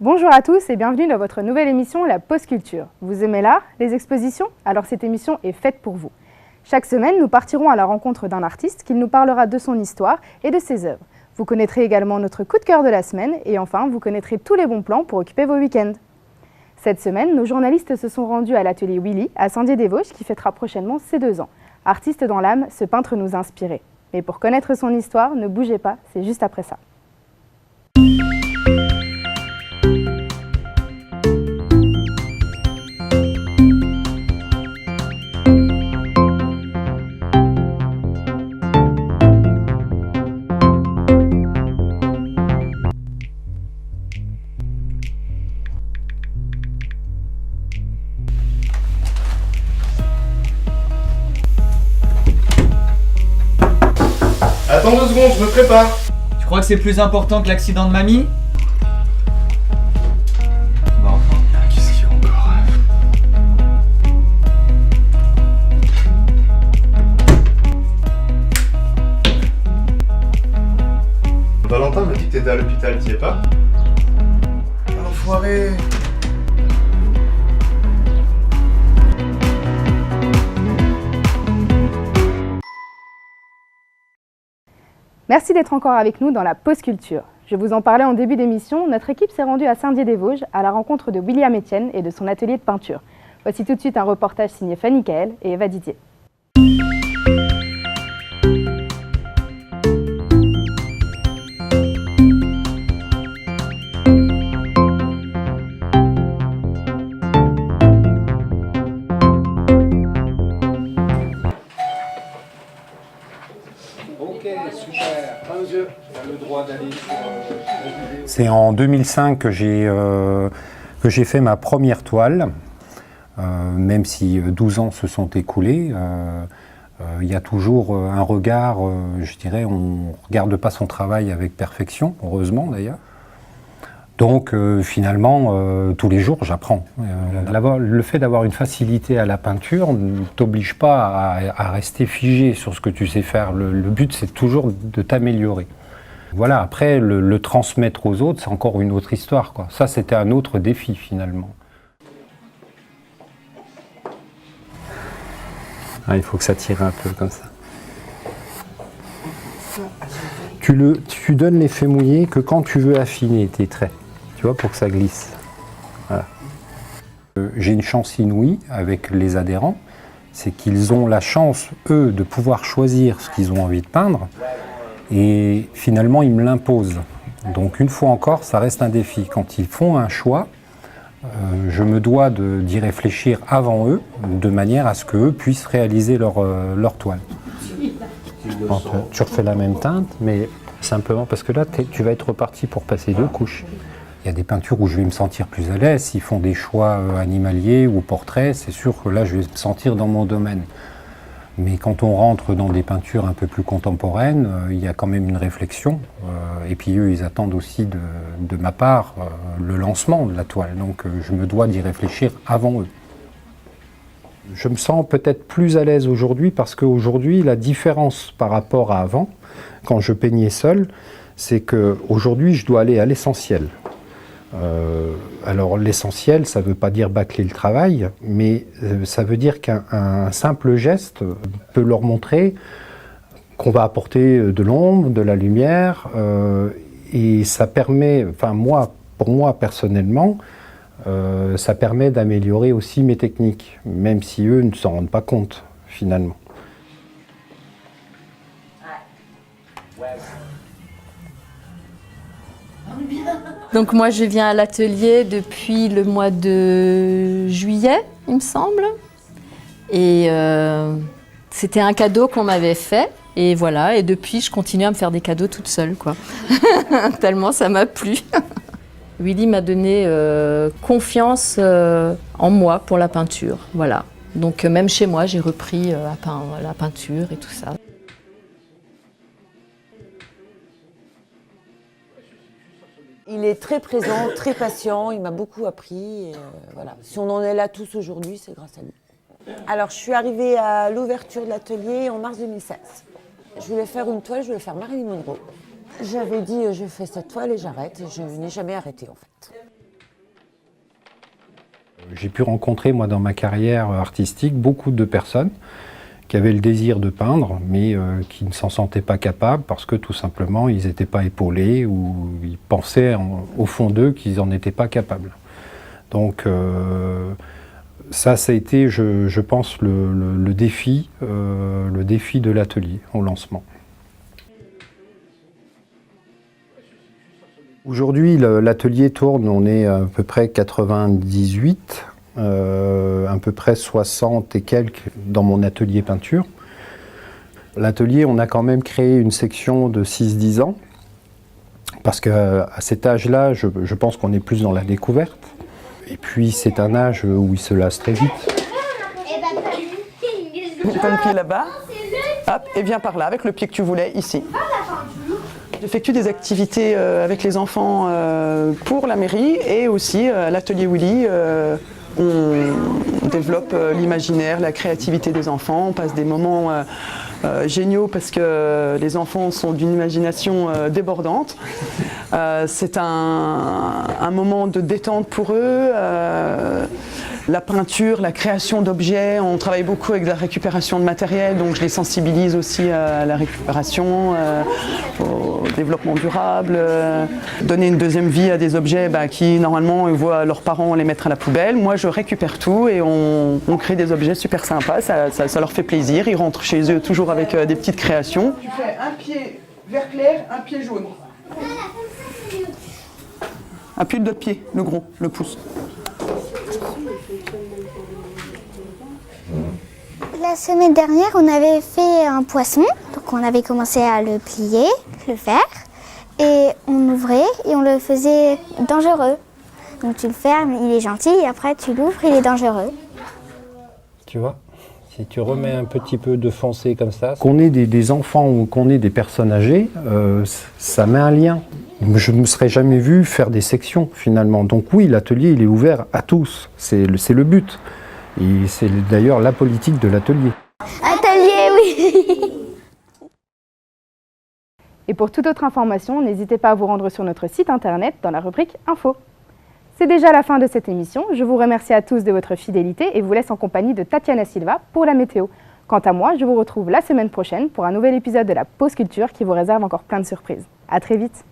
Bonjour à tous et bienvenue dans votre nouvelle émission La Pause Culture. Vous aimez l'art, les expositions? Alors cette émission est faite pour vous. Chaque semaine, nous partirons à la rencontre d'un artiste qui nous parlera de son histoire et de ses œuvres. Vous connaîtrez également notre coup de cœur de la semaine et enfin, vous connaîtrez tous les bons plans pour occuper vos week-ends. Cette semaine, nos journalistes se sont rendus à l'atelier Willy à Saint-Dié-des-Vosges qui fêtera prochainement ses 2 ans. Artiste dans l'âme, ce peintre nous a inspirés. Mais pour connaître son histoire, ne bougez pas, c'est juste après ça. Attends 2 secondes, je me prépare. Tu crois que c'est plus important que l'accident de mamie? Bon. Qu'est-ce qu'il y a encore? Valentin m'a dit que t'étais à l'hôpital, t'y es pas? Enfoiré. Merci d'être encore avec nous dans la Pause Culture. Je vous en parlais en début d'émission, notre équipe s'est rendue à Saint-Dié-des-Vosges à la rencontre de William Etienne et de son atelier de peinture. Voici tout de suite un reportage signé Fanny Kael et Eva Didier. Ok, super. Ah, monsieur, tu as le droit d'aller sur la vidéo. C'est en 2005 que j'ai fait ma première toile, même si 12 ans se sont écoulés. Il y a toujours un regard, je dirais, on ne regarde pas son travail avec perfection, heureusement d'ailleurs. Donc finalement, tous les jours, j'apprends. Le fait d'avoir une facilité à la peinture ne t'oblige pas à rester figé sur ce que tu sais faire. Le but, c'est toujours de t'améliorer. Voilà, après, le transmettre aux autres, c'est encore une autre histoire, quoi. Ça, c'était un autre défi, finalement. Ah, il faut que ça tire un peu, comme ça. Tu donnes l'effet mouillé que quand tu veux affiner tes traits, tu vois, pour que ça glisse. Voilà. J'ai une chance inouïe avec les adhérents, c'est qu'ils ont la chance, eux, de pouvoir choisir ce qu'ils ont envie de peindre. Et finalement, ils me l'imposent. Donc une fois encore, ça reste un défi. Quand ils font un choix, je me dois d'y réfléchir avant eux, de manière à ce qu'eux puissent réaliser leur toile. Tu refais la même teinte, mais simplement parce que là, tu vas être reparti pour passer 2 couches. Il y a des peintures où je vais me sentir plus à l'aise. S'ils font des choix animaliers ou portraits, c'est sûr que là, je vais me sentir dans mon domaine. Mais quand on rentre dans des peintures un peu plus contemporaines, il y a quand même une réflexion. Et puis eux, ils attendent aussi de ma part le lancement de la toile. Donc je me dois d'y réfléchir avant eux. Je me sens peut-être plus à l'aise aujourd'hui parce qu'aujourd'hui, la différence par rapport à avant, quand je peignais seul, c'est qu'aujourd'hui, je dois aller à l'essentiel. Alors l'essentiel, ça ne veut pas dire bâcler le travail, mais ça veut dire qu'un simple geste peut leur montrer qu'on va apporter de l'ombre, de la lumière, et ça permet, enfin pour moi personnellement, ça permet d'améliorer aussi mes techniques, même si eux ne s'en rendent pas compte finalement. Donc moi je viens à l'atelier depuis le mois de juillet, il me semble. Et c'était un cadeau qu'on m'avait fait. Et voilà, et depuis je continue à me faire des cadeaux toute seule, quoi. Tellement ça m'a plu. Willy m'a donné confiance en moi pour la peinture, voilà. Donc même chez moi j'ai repris la peinture et tout ça. Il est très présent, très patient, il m'a beaucoup appris. Et voilà. Si on en est là tous aujourd'hui, c'est grâce à lui. Alors, je suis arrivée à l'ouverture de l'atelier en mars 2016. Je voulais faire une toile, je voulais faire Marilyn Monroe. J'avais dit, je fais cette toile et j'arrête. Et je n'ai jamais arrêté, en fait. J'ai pu rencontrer, moi, dans ma carrière artistique, beaucoup de personnes qui avaient le désir de peindre, mais qui ne s'en sentaient pas capables parce que tout simplement, ils n'étaient pas épaulés ou ils pensaient au fond d'eux qu'ils n'en étaient pas capables. Donc ça a été, je pense, le défi de l'atelier au lancement. Aujourd'hui, l'atelier tourne, on est à peu près 98, à peu près 60 et quelques dans mon atelier peinture. L'atelier, on a quand même créé une section de 6-10 ans, parce qu'à cet âge-là, je pense qu'on est plus dans la découverte. Et puis, c'est un âge où il se lasse très vite. Prends le pied là-bas, hop, et viens par là, avec le pied que tu voulais, ici. J'effectue des activités avec les enfants pour la mairie et aussi à l'atelier Willy. On développe l'imaginaire, la créativité des enfants, on passe des moments géniaux parce que les enfants sont d'une imagination débordante. C'est un moment de détente pour eux. La peinture, la création d'objets, on travaille beaucoup avec la récupération de matériel, donc je les sensibilise aussi à la récupération, au développement durable, donner une deuxième vie à des objets qui normalement ils voient leurs parents les mettre à la poubelle. Moi je récupère tout et on crée des objets super sympas, ça leur fait plaisir, ils rentrent chez eux toujours avec des petites créations. Tu fais un pied vert clair, un pied jaune. Appuie le doigt de pied, le gros, le pouce. La semaine dernière, on avait fait un poisson, donc on avait commencé à le plier, le faire, et on ouvrait et on le faisait dangereux. Donc tu le fermes, il est gentil, et après tu l'ouvres, il est dangereux. Tu vois, si tu remets un petit peu de foncé comme ça... Qu'on ait des enfants ou qu'on ait des personnes âgées, ça met un lien. Je ne me serais jamais vu faire des sections finalement. Donc oui, l'atelier il est ouvert à tous, c'est le but. Et c'est d'ailleurs la politique de l'atelier. Atelier, oui. Et pour toute autre information, n'hésitez pas à vous rendre sur notre site internet dans la rubrique Info. C'est déjà la fin de cette émission. Je vous remercie à tous de votre fidélité et vous laisse en compagnie de Tatiana Silva pour la météo. Quant à moi, je vous retrouve la semaine prochaine pour un nouvel épisode de la Pause Culture qui vous réserve encore plein de surprises. À très vite.